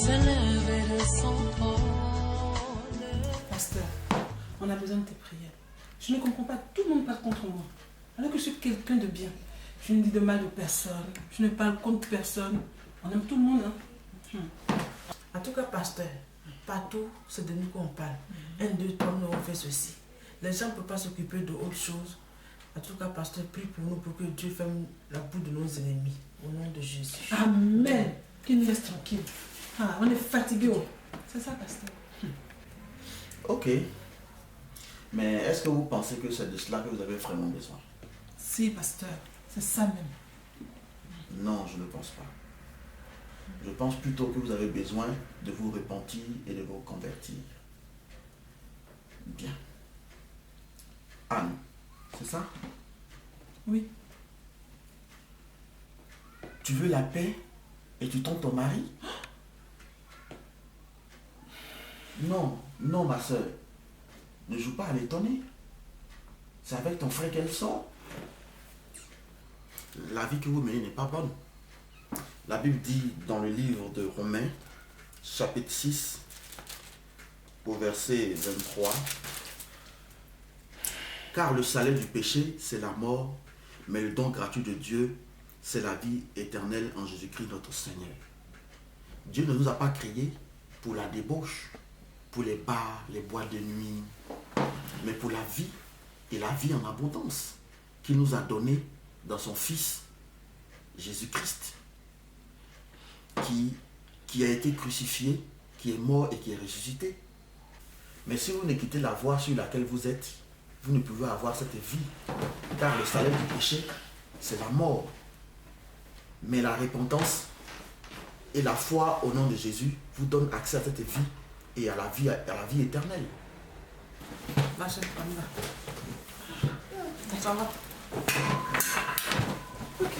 s'élève et s'envole. Pasteur, on a besoin de tes prières. Je ne comprends pas, tout le monde parle contre moi. Alors que je suis quelqu'un de bien. Je ne dis de mal de personne. Je ne parle contre personne. On aime tout le monde. Hein? En tout cas, pasteur, partout, c'est de nous qu'on parle. 1, 2, 3, nous on fait ceci. Les gens ne peuvent pas s'occuper d'autre chose. En tout cas, pasteur, prie pour nous pour que Dieu ferme la bouche de nos ennemis. Au nom de Jésus. Amen. Qu'il nous laisse tranquille. On est fatigué. C'est ça, pasteur. Ok. Mais est-ce que vous pensez que c'est de cela que vous avez vraiment besoin? Si, pasteur. C'est ça même. Non, je ne pense pas. Je pense plutôt que vous avez besoin de vous repentir et de vous convertir. Bien. Anne, c'est ça? Oui. Tu veux la paix et tu trompes ton mari? Non, non ma soeur. Ne joue pas à l'étonner. C'est avec ton frère qu'elle sort. La vie que vous menez n'est pas bonne. La Bible dit dans le livre de Romains, chapitre 6, au verset 23, « Car le salaire du péché, c'est la mort, mais le don gratuit de Dieu, c'est la vie éternelle en Jésus-Christ notre Seigneur. » Dieu ne nous a pas créés pour la débauche, pour les bars, les boîtes de nuit, mais pour la vie, et la vie en abondance, qu'il nous a donnée dans son Fils, Jésus-Christ, qui a été crucifié, qui est mort et qui est ressuscité. Mais si vous ne quittez la voie sur laquelle vous êtes, vous ne pouvez avoir cette vie, car le salaire du péché, c'est la mort. Mais la repentance et la foi au nom de Jésus vous donnent accès à cette vie et à la vie éternelle. Ma soeur, on y va. Ça va? Ok.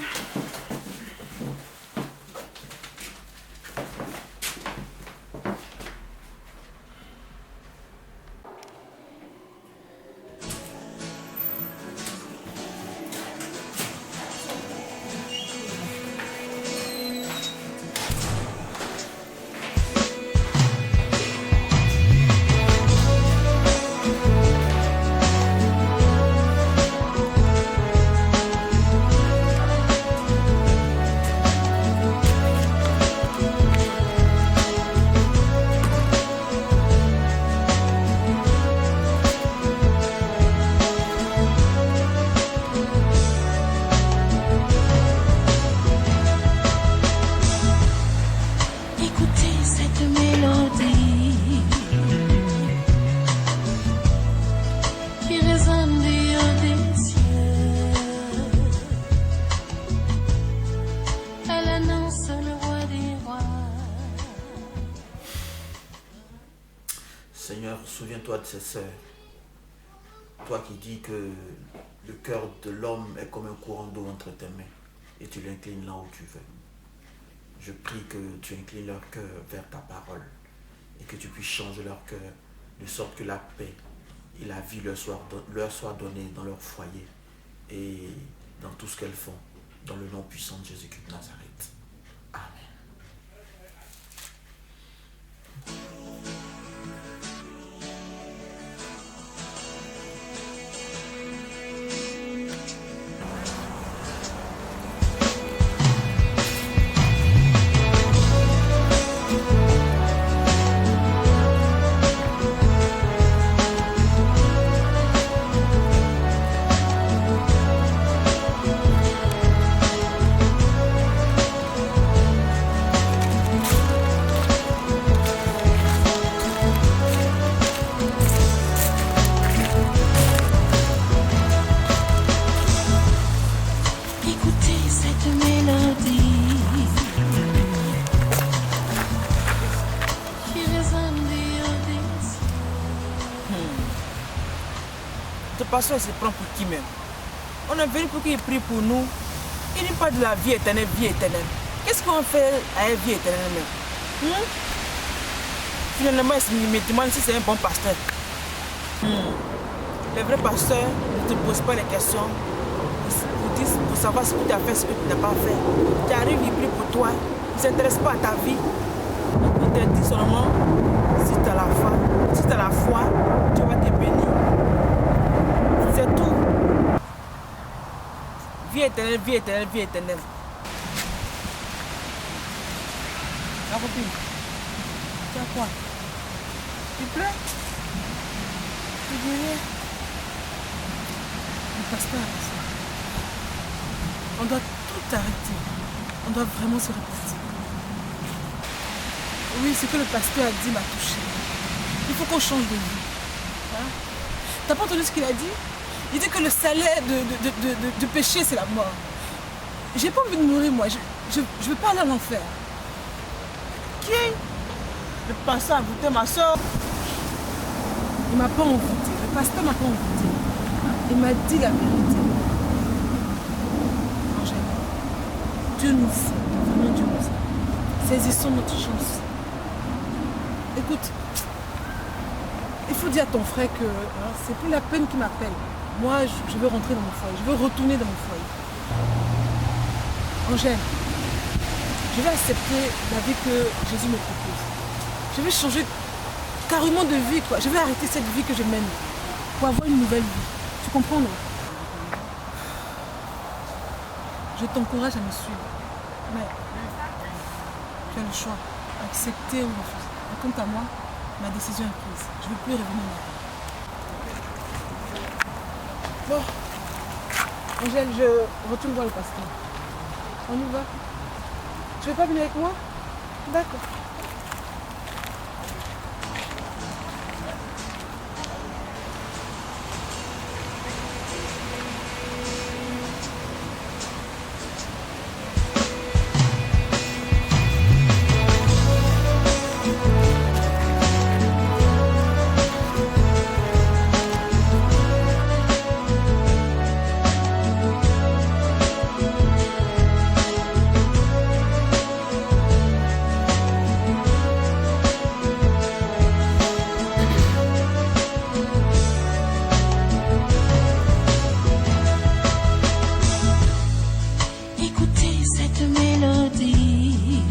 Seigneur, souviens-toi de ces sœurs. Toi qui dis que le cœur de l'homme est comme un courant d'eau entre tes mains et tu l'inclines là où tu veux. Je prie que tu inclines leur cœur vers ta parole et que tu puisses changer leur cœur de sorte que la paix et la vie leur soient données dans leur foyer et dans tout ce qu'elles font, dans le nom puissant de Jésus-Christ de Nazareth. Amen. Pasteur se prend pour qui même? On est venu pour qu'il prie pour nous. Il dit pas de la vie éternelle, vie éternelle. Qu'est-ce qu'on fait à la vie éternelle même? Finalement, il me demande si c'est un bon pasteur. Les vrais pasteurs ne te posent pas les questions pour savoir ce que tu as fait, ce que tu n'as pas fait. Tu arrives, il prie pour toi. Il ne s'intéresse pas à ta vie. Il te dis seulement, si tu as la foi, Dieu va te bénir. C'est tout. Vie éternelle, vie éternelle, vie éternelle. La copine, tu as quoi? Tu pleures? Tu dirais? Ne passe pas avec ça. On doit tout arrêter. On doit vraiment se reposer. Oui, ce que le pasteur a dit m'a touché. Il faut qu'on change de vie. Hein? T'as pas entendu ce qu'il a dit? Il dit que le salaire de péché, c'est la mort. J'ai pas envie de mourir, moi. Je veux pas aller en enfer. Qui? Le pasteur a envoûté ma soeur. Il m'a pas envoûté. Le pasteur m'a pas envoûté. Il m'a dit la vérité. Angèle, Dieu nous aime. Vraiment, Dieu nous aime. Saisissons notre chance. Écoute, il faut dire à ton frère que hein, c'est plus la peine qu'il m'appelle. Moi, je veux rentrer dans mon foyer. Je veux retourner dans mon foyer. Angèle, je vais accepter la vie que Jésus me propose. Je vais changer carrément de vie, quoi. Je vais arrêter cette vie que je mène pour avoir une nouvelle vie. Tu comprends, non? Je t'encourage à me suivre. Mais tu as le choix. Accepter ou refuser. Et quant à moi, ma décision est prise. Je ne veux plus revenir maintenant. Bon. Angèle, je retourne voir le pasteur. On y va. Tu veux pas venir avec moi? D'accord. Écoutez cette mélodie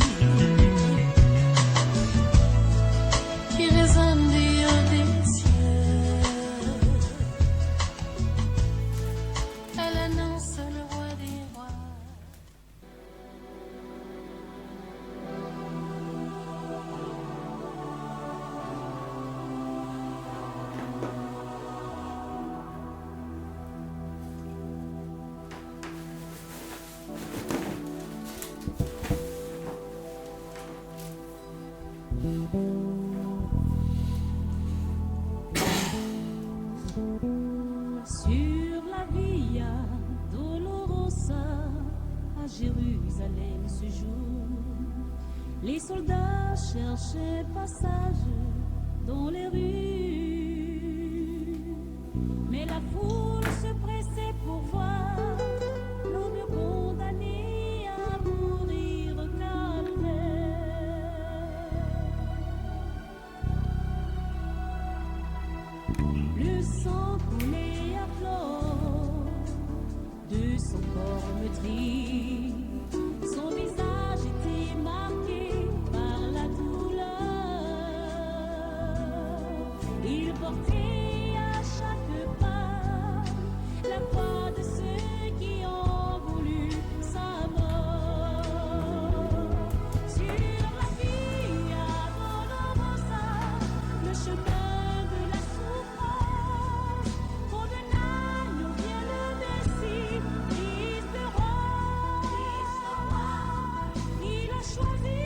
qui résonne du haut des cieux. Elle annonce le roi des rois. Sur la Via Dolorosa à Jérusalem ce jour, les soldats cherchaient passage dans les rues, mais la foule se pressait pour voir l'homme condamné à mourir au calvaire. Le sang coulait à flot de son corps meurtri. Son visage était marqué par la douleur. Il portait à chaque pas la voix de ceux qui ont voulu sa mort. Sur la Via Dolorosa, le chemin de la souffrance, pour de l'agneau vient le Messie, Fils de roi. Il a choisi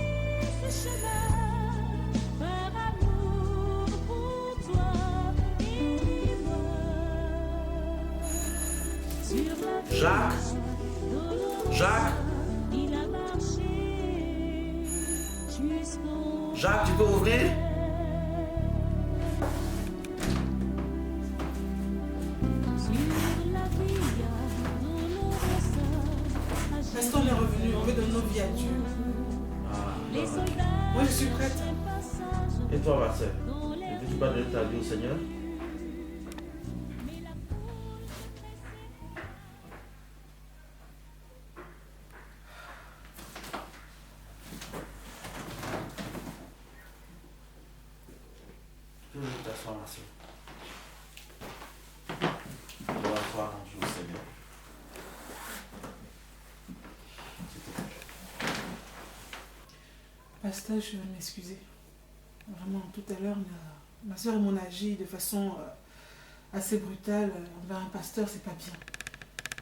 ce chemin par amour pour toi et moi. Sur la Jacques, Dolorosa, Jacques, il a marché jusqu'au Jacques, tu peux ouvrir? Restons les revenus, on veut donner nos vies à Dieu. Moi, je suis prête. Et toi, ma soeur, ne veux-tu pas donner ta vie au Seigneur? t'asseoir, ma soeur. Gloire soit rendue au Seigneur. Pasteur, je veux m'excuser. Vraiment, tout à l'heure, ma soeur et mon agi de façon assez brutale envers un pasteur, c'est pas bien.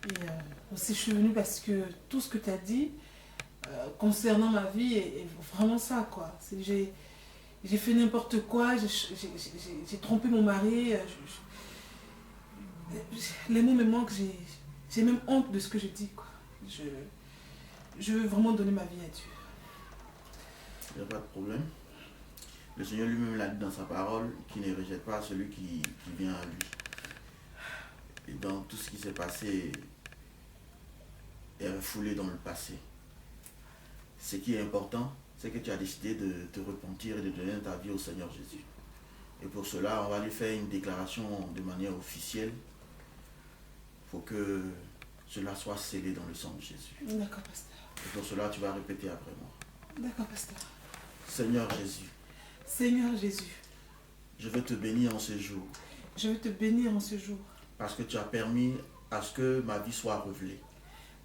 Et aussi, je suis venue parce que tout ce que tu as dit concernant ma vie est vraiment ça, quoi. J'ai fait n'importe quoi, j'ai trompé mon mari. Les mots me manquent, j'ai même honte de ce que je dis, quoi. Je veux vraiment donner ma vie à Dieu. Il n'y a pas de problème. Le Seigneur lui-même l'a dit dans sa parole qu'il ne rejette pas celui qui vient à lui. Et donc tout ce qui s'est passé est refoulé dans le passé. Ce qui est important, c'est que tu as décidé de te repentir et de donner ta vie au Seigneur Jésus. Et pour cela, on va lui faire une déclaration de manière officielle. Il faut que cela soit scellé dans le sang de Jésus. D'accord, pasteur. Et pour cela, tu vas répéter après moi. D'accord, pasteur. Seigneur Jésus, Seigneur Jésus, je veux te bénir en ce jour. je veux te bénir en ce jour. Parce que tu as permis à ce que ma vie soit révélée.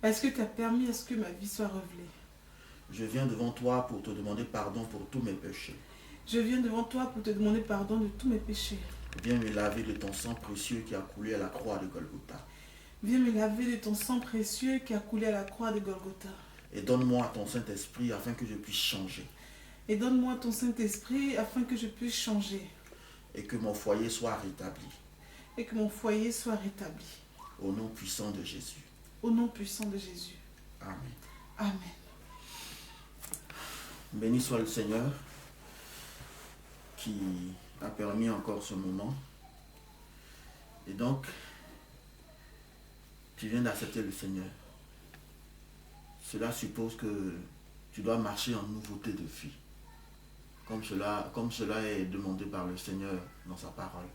Parce que tu as permis à ce que ma vie soit révélée. Je viens devant toi pour te demander pardon pour tous mes péchés. Je viens devant toi pour te demander pardon de tous mes péchés. Viens me laver de ton sang précieux qui a coulé à la croix de Golgotha. Viens me laver de ton sang précieux qui a coulé à la croix de Golgotha. Et donne-moi ton Saint-Esprit afin que je puisse changer. Et donne-moi ton Saint-Esprit afin que je puisse changer. Et que mon foyer soit rétabli. Et que mon foyer soit rétabli. Au nom puissant de Jésus. Au nom puissant de Jésus. Amen. Amen. Béni soit le Seigneur qui a permis encore ce moment. Et donc, tu viens d'accepter le Seigneur. Cela suppose que tu dois marcher en nouveauté de vie. Comme cela est demandé par le Seigneur dans sa parole.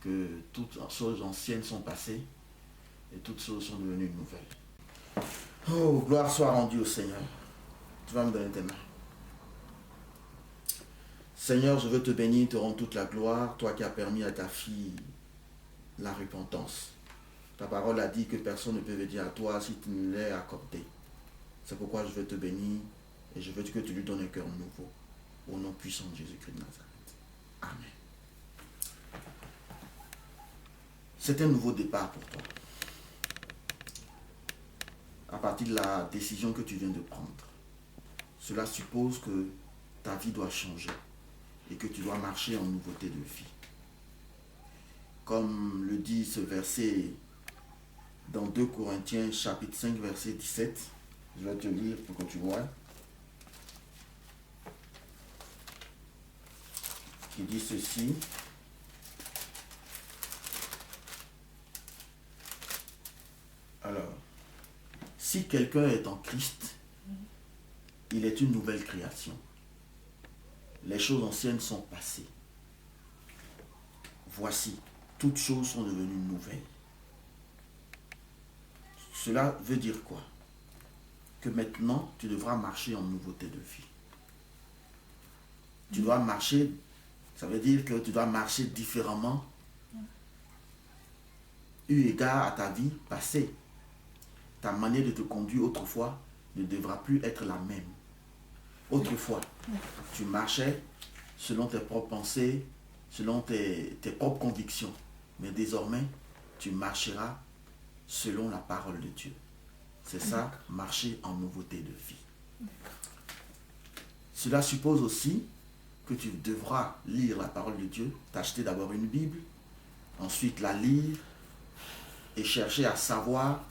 Que toutes choses anciennes sont passées et toutes choses sont devenues nouvelles. Oh, gloire soit rendue au Seigneur. Tu vas me donner tes mains. Seigneur, je veux te bénir, te rendre toute la gloire, toi qui as permis à ta fille la repentance. Ta parole a dit que personne ne peut venir à toi si tu ne l'es accordé. C'est pourquoi je veux te bénir et je veux que tu lui donnes un cœur nouveau. Au nom puissant de Jésus-Christ de Nazareth. Amen. C'est un nouveau départ pour toi. À partir de la décision que tu viens de prendre. Cela suppose que ta vie doit changer et que tu dois marcher en nouveauté de vie. Comme le dit ce verset dans 2 Corinthiens chapitre 5 verset 17, je vais te lire pour que tu vois. Qui dit ceci. Alors, si quelqu'un est en Christ, il est une nouvelle création. Les choses anciennes sont passées. Voici, toutes choses sont devenues nouvelles. Cela veut dire quoi? Que maintenant, tu devras marcher en nouveauté de vie. Tu dois marcher, ça veut dire que tu dois marcher différemment eu égard à ta vie passée. Ta manière de te conduire autrefois ne devra plus être la même. Autrefois, tu marchais selon tes propres pensées, selon tes propres convictions. Mais désormais, tu marcheras selon la parole de Dieu. C'est ça, marcher en nouveauté de vie. Cela suppose aussi que tu devras lire la parole de Dieu, t'acheter d'abord une Bible, ensuite la lire et chercher à savoir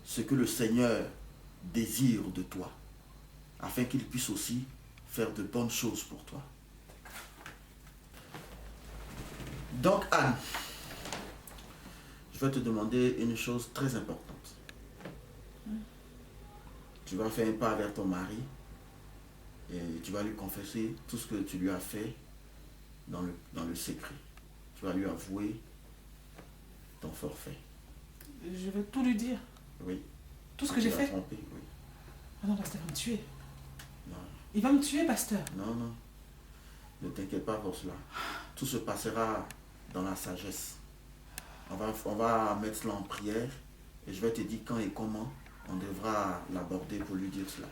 ce que le Seigneur désire de toi, afin qu'il puisse aussi faire de bonnes choses pour toi. Donc Anne, je vais te demander une chose très importante. Tu vas faire un pas vers ton mari et tu vas lui confesser tout ce que tu lui as fait dans le secret. Tu vas lui avouer ton forfait. Je vais tout lui dire. Oui. Tout ce que j'ai fait. Trompé, oui. Ah non, pasteur, il va me tuer. Non. Il va me tuer, pasteur. Non, non. Ne t'inquiète pas pour cela. tout se passera dans la sagesse. On va mettre cela en prière et je vais te dire quand et comment on devra l'aborder pour lui dire cela.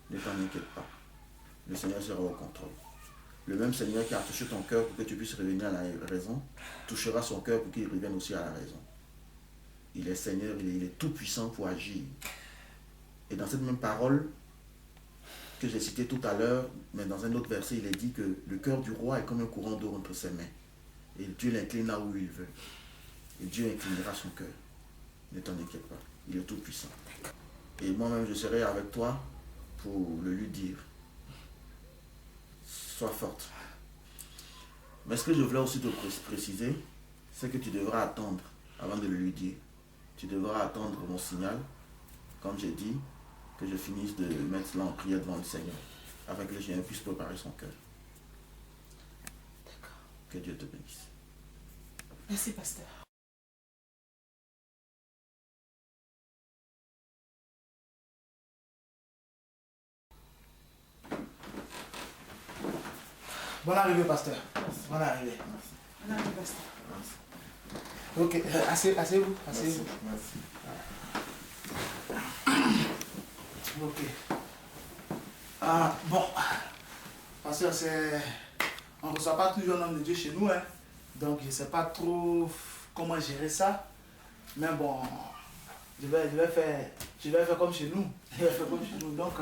Ne t'en inquiète pas. Le Seigneur sera au contrôle. Le même Seigneur qui a touché ton cœur pour que tu puisses revenir à la raison, touchera son cœur pour qu'il revienne aussi à la raison. Il est Seigneur, il est tout puissant pour agir. Et dans cette même parole que j'ai citée tout à l'heure, mais dans un autre verset, il est dit que le cœur du roi est comme un courant d'eau entre ses mains. Et Dieu l'incline là où il veut. Et Dieu inclinera son cœur. Ne t'en inquiète pas. Il est tout puissant. Et moi-même, je serai avec toi pour le lui dire. Sois forte. Mais ce que je voulais aussi te préciser, c'est que tu devras attendre avant de le lui dire. Tu devras attendre mon signal, comme j'ai dit, que je finisse de mettre cela en prière devant le Seigneur, afin que le Seigneur puisse préparer son cœur. D'accord. Que Dieu te bénisse. Merci, pasteur. Bonne arrivée, pasteur. Bonne arrivée. Bonne arrivée, pasteur. Ok, asseyez-vous. Asseyez-vous. Ok. Ah, bon. Pasteur, on ne reçoit pas toujours un homme de Dieu chez nous, hein. Donc, je ne sais pas trop comment gérer ça. Mais bon, je vais faire comme chez nous. Je vais faire comme chez nous. Donc,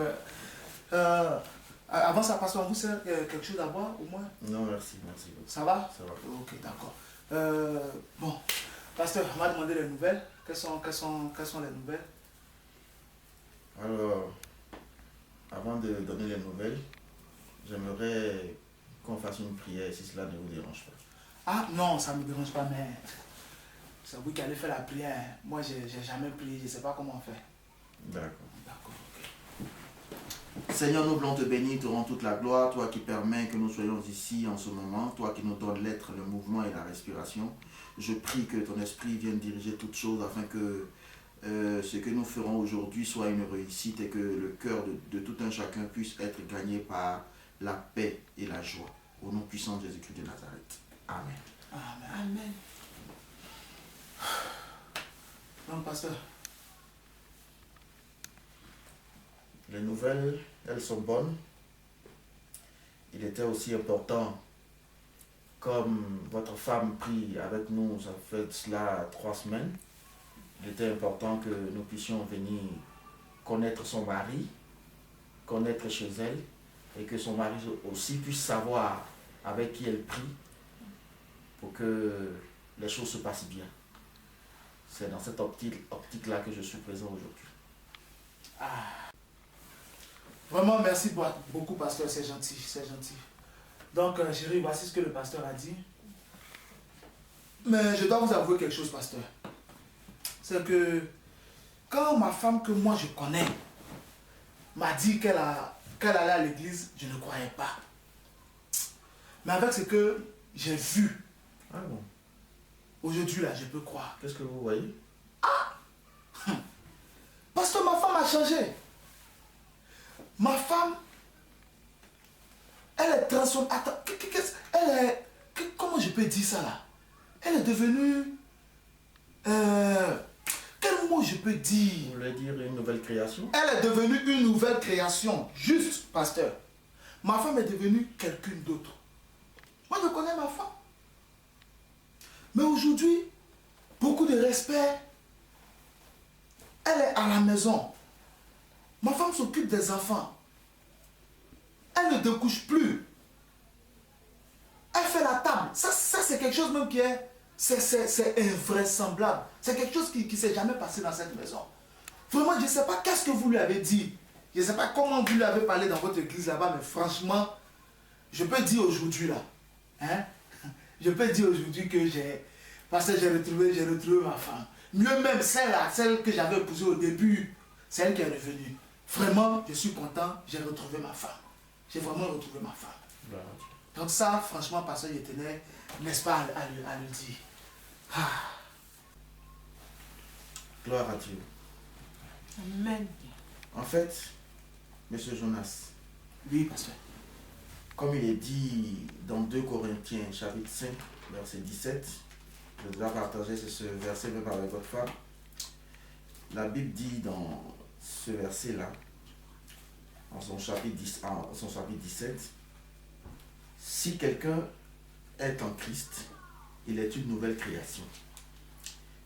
avant ça, pasteur, on vous sert quelque chose à boire au moins? Non, merci. Ça va? Ça va. Ok, d'accord. Bon, pasteur, on m'a demandé les nouvelles. Quelles sont les nouvelles? Alors, avant de donner les nouvelles, j'aimerais qu'on fasse une prière si cela ne vous dérange pas. Ah non, ça ne me dérange pas, mais c'est vous qui allez faire la prière. Moi, je n'ai jamais prié, je ne sais pas comment faire. D'accord. D'accord, ok. Seigneur, nous voulons te bénir, te rendre toute la gloire, toi qui permets que nous soyons ici en ce moment, toi qui nous donnes l'être, le mouvement et la respiration. Je prie que ton esprit vienne diriger toutes choses afin que ce que nous ferons aujourd'hui soit une réussite et que le cœur de tout un chacun puisse être gagné par la paix et la joie. Au nom puissant de Jésus-Christ de Nazareth. Amen. Amen. Amen. Donc, pasteur, Les nouvelles, elles sont bonnes. Il était aussi important, comme votre femme prie avec nous, ça fait cela 3 semaines, il était important que nous puissions venir connaître son mari, connaître chez elle, et que son mari aussi puisse savoir avec qui elle prie, pour que les choses se passent bien. C'est dans cette optique-là que je suis présent aujourd'hui. vraiment merci beaucoup, pasteur, c'est gentil, c'est gentil. Donc, chérie, voici ce que le pasteur a dit. Mais je dois vous avouer quelque chose, pasteur. C'est que quand ma femme que moi je connais m'a dit qu'elle allait à l'église, je ne croyais pas. Mais avec ce que j'ai vu Ah bon? aujourd'hui, là, je peux croire. Qu'est-ce que vous voyez? Parce que ma femme a changé. Ma femme, elle est transformée. Attends, comment je peux dire ça là? Elle est devenue... quel mot je peux dire? Vous voulez dire une nouvelle création? Elle est devenue une nouvelle création. Juste, pasteur. Ma femme est devenue quelqu'un d'autre. Moi, je connais ma femme. Mais aujourd'hui, beaucoup de respect. Elle est à la maison. Ma femme s'occupe des enfants. Elle ne découche plus. Elle fait la table. Ça c'est quelque chose même qui est... C'est invraisemblable. C'est quelque chose qui ne s'est jamais passé dans cette maison. Vraiment, je ne sais pas qu'est-ce que vous lui avez dit. Je ne sais pas comment vous lui avez parlé dans votre église là-bas, mais franchement, je peux dire aujourd'hui là. Hein? Je peux dire aujourd'hui que parce que j'ai retrouvé ma femme. Mieux même celle que j'avais épousée au début, c'est elle qui est revenue. Vraiment, je suis content, j'ai retrouvé ma femme. J'ai vraiment retrouvé ma femme. Bah, Donc ça, franchement, parce que je tenais, n'est-ce pas, à le dire. Ah. gloire à Dieu. Amen. En fait, Monsieur Jonas, Oui, pasteur. comme il est dit dans 2 Corinthiens chapitre 5, verset 17, je dois partager ce verset même avec votre femme. La Bible dit dans ce verset-là, en son chapitre 17, si quelqu'un est en Christ, il est une nouvelle création.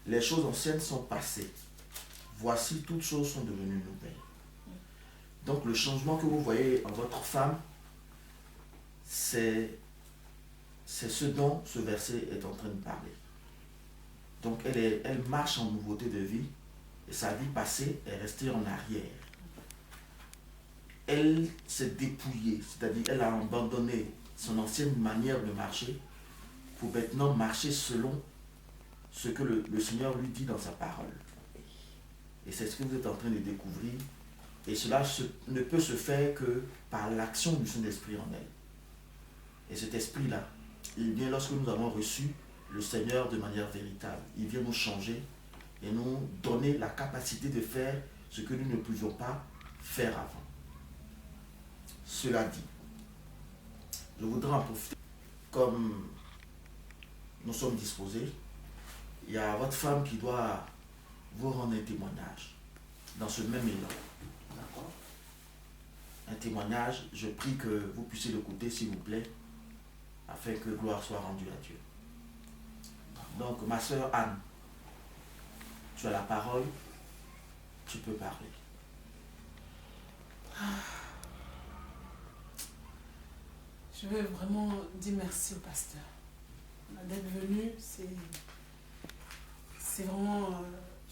Les choses anciennes sont passées. Voici, toutes choses sont devenues nouvelles. Donc le changement que vous voyez en votre femme, c'est ce dont ce verset est en train de parler. Donc elle marche en nouveauté de vie et sa vie passée est restée en arrière. Elle s'est dépouillée, c'est-à-dire elle a abandonné son ancienne manière de marcher pour maintenant marcher selon ce que le Seigneur lui dit dans sa parole. Et c'est ce que vous êtes en train de découvrir. Et cela ne peut se faire que par l'action du Saint-Esprit en elle. Et cet esprit-là, il vient lorsque nous avons reçu le Seigneur de manière véritable. Il vient nous changer et nous donner la capacité de faire ce que nous ne pouvions pas faire avant. Cela dit, je voudrais en profiter, comme nous sommes disposés, il y a votre femme qui doit vous rendre un témoignage dans ce même élan. D'accord? Un témoignage, je prie que vous puissiez l'écouter s'il vous plaît, afin que gloire soit rendue à Dieu. Donc, ma soeur Anne, tu as la parole, tu peux parler. Je veux vraiment dire merci au pasteur. D'être venu, c'est vraiment...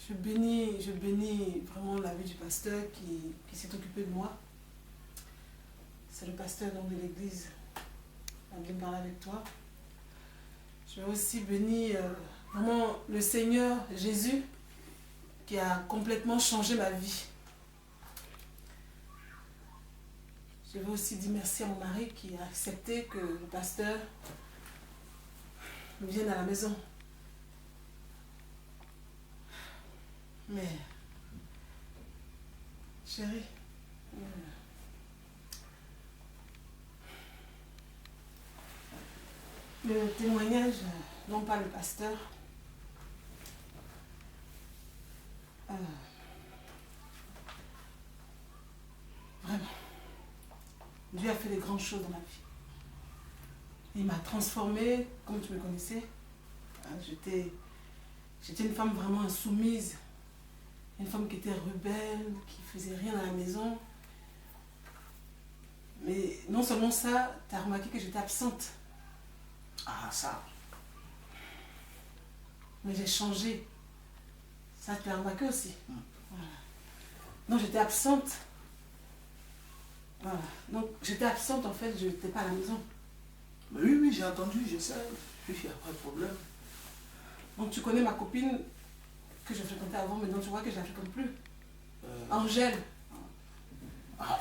je bénis vraiment la vie du pasteur qui s'est occupé de moi. C'est le pasteur donc, de l'église. On vient parler avec toi. Je veux aussi bénir vraiment le Seigneur Jésus qui a complètement changé ma vie. Je veux aussi dire merci à mon mari qui a accepté que le pasteur vienne à la maison. Mais, chérie, le témoignage, non pas le pasteur, vraiment, Dieu a fait des grandes choses dans ma vie. Il m'a transformée, comme tu me connaissais. J'étais une femme vraiment insoumise, une femme qui était rebelle, qui faisait rien à la maison. Mais non seulement ça, tu as remarqué que j'étais absente. Ah, ça. Mais j'ai changé. Ça, tu l'as remarqué aussi. Voilà. Non, j'étais absente. Voilà. Donc, j'étais absente, en fait, je n'étais pas à la maison. Mais oui, j'ai entendu, je sais. Il n'y a pas de problème. Donc, tu connais ma copine que je fréquentais avant, mais donc tu vois que je ne la fréquente plus. Angèle. Ah.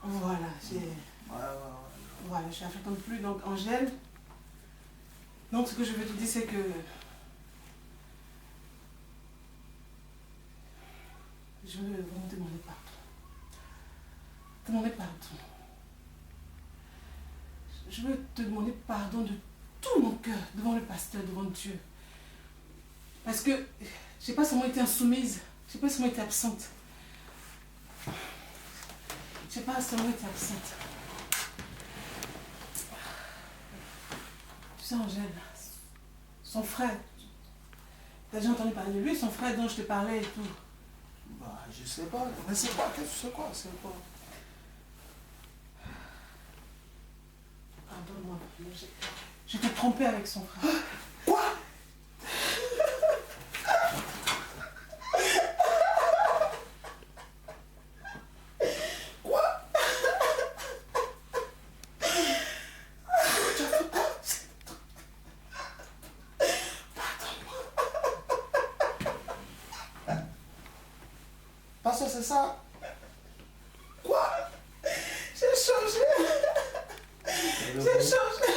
Voilà, voilà, je ne la fréquente plus. Donc, Angèle. Donc, ce que je veux te dire, c'est que je veux vraiment te demander pardon. Demander pardon. Je veux te demander pardon de tout mon cœur devant le pasteur, devant Dieu. Parce que je n'ai pas seulement été insoumise, je n'ai pas seulement été absente. Je n'ai pas seulement été absente. Tu sais, Angèle, son frère, tu as déjà entendu parler de lui, son frère dont je te parlais et tout. Bah, je sais pas, mais c'est quoi, c'est quoi? Pardonne-moi, je t'ai trompé avec son frère. Quoi? Quoi? Tu as fait quoi? Pardonne-moi. Parce que c'est ça. Quoi? J'ai changé. J'ai changé.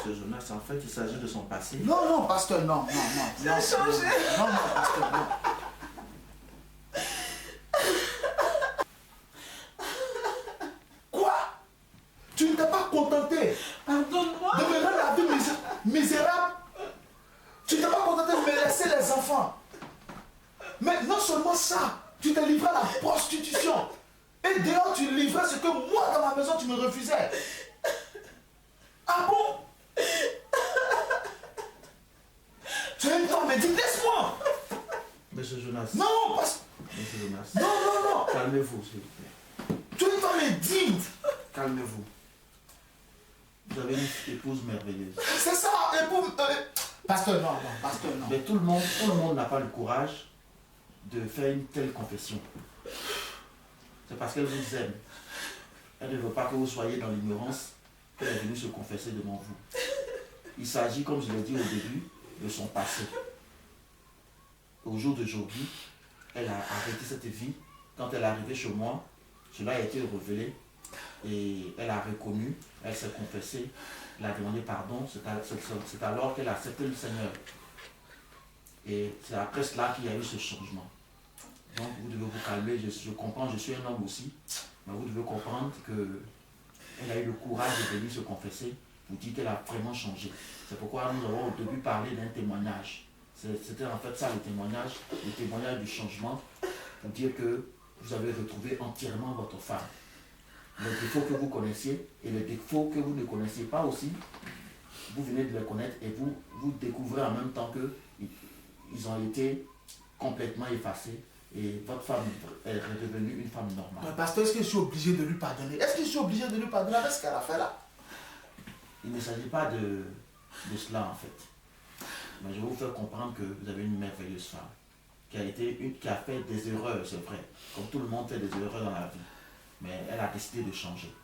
Ce Jonas, en fait, il s'agit de son passé. Non, non, pasteur, non. J'ai changé. Non, pasteur, non. Quoi? contenté Pardonne-moi. de me rendre la vie misérable. Tu t'es pas contenté de me laisser les enfants. Mais non seulement ça, tu t'es livré à la prostitution. Et dehors, tu livrais ce que moi, dans ma maison, tu me refusais. Ah bon? Tu es une femme, mais dis, laisse-moi. Monsieur Jonas. Non, parce... Monsieur Jonas. Non, non, non. Calmez-vous, s'il vous plaît. Tu es une femme indigne. Calmez-vous. Vous avez une épouse merveilleuse. C'est ça, et pour... Pasteur, non, non, pasteur, non. Mais tout le monde n'a pas le courage de faire une telle confession. C'est parce qu'elle vous aime. Elle ne veut pas que vous soyez dans l'ignorance qu'elle est venue se confesser devant vous. Il s'agit, comme je l'ai dit au début, de son passé. Au jour d'aujourd'hui, elle a arrêté cette vie. Quand elle est arrivée chez moi, cela a été révélé et elle a reconnu, elle s'est confessée, elle a demandé pardon. C'est alors qu'elle a accepté le Seigneur. Et c'est après cela qu'il y a eu ce changement. Donc vous devez vous calmer, je comprends, je suis un homme aussi, mais vous devez comprendre qu'elle a eu le courage de venir se confesser, vous dites qu'elle a vraiment changé. C'est pourquoi nous avons au début parlé d'un témoignage. C'était en fait ça le témoignage du changement, pour dire que vous avez retrouvé entièrement votre femme. Les défauts que vous connaissiez et les défauts que vous ne connaissiez pas aussi, vous venez de les connaître et vous découvrez en même temps qu'ils ont été complètement effacés. Et votre femme est redevenue une femme normale. Mais pasteur, est-ce que je suis obligé de lui pardonner? Est-ce que je suis obligé de lui pardonner avec ce qu'elle a fait là? Il ne s'agit pas de cela en fait. Mais je vais vous faire comprendre que vous avez une merveilleuse femme qui a fait des erreurs, c'est vrai. Comme tout le monde fait des erreurs dans la vie. Mais elle a décidé de changer.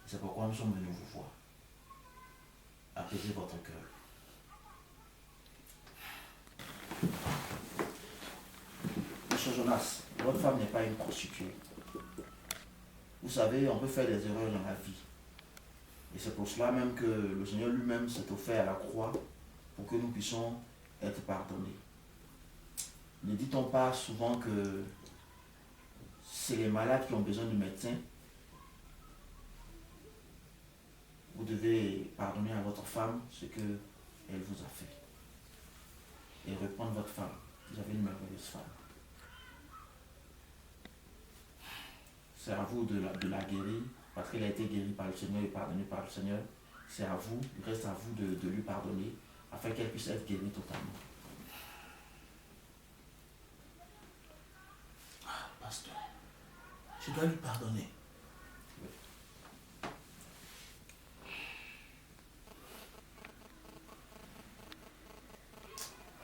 C'est pourquoi nous sommes venus vous voir. Apaisez votre cœur. Monsieur Jonas, votre femme n'est pas une prostituée. Vous savez, on peut faire des erreurs dans la vie. Et c'est pour cela même que le Seigneur lui-même s'est offert à la croix pour que nous puissions être pardonnés. Ne dit-on pas souvent que c'est les malades qui ont besoin de médecins? Vous devez pardonner à votre femme ce qu'elle vous a fait. Et reprendre votre femme. Vous avez une merveilleuse femme. C'est à vous de la guérir, parce qu'elle a été guérie par le Seigneur et pardonnée par le Seigneur. C'est à vous, il reste à vous de lui pardonner, afin qu'elle puisse être guérie totalement. Ah, pasteur, je dois lui pardonner. Oui.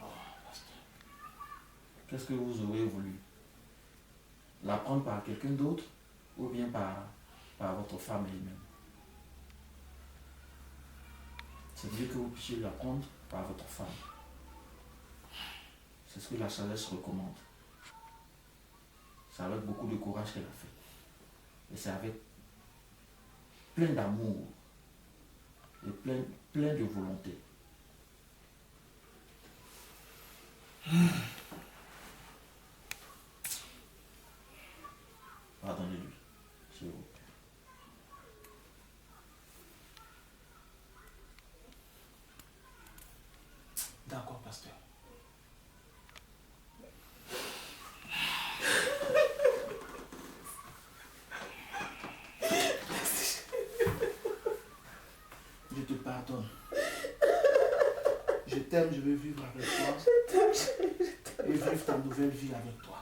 Oh, pasteur. Qu'est-ce que vous auriez voulu? L'apprendre par quelqu'un d'autre ou bien par votre femme elle-même? C'est-à-dire que vous puissiez l'apprendre par votre femme. C'est ce que la sagesse recommande. C'est avec beaucoup de courage qu'elle a fait. Et c'est avec plein d'amour et plein de volonté. Pardonnez-lui, s'il vous plaît. D'accord, pasteur. Je te pardonne. Je t'aime, je veux vivre avec toi. Et vivre ta nouvelle vie avec toi.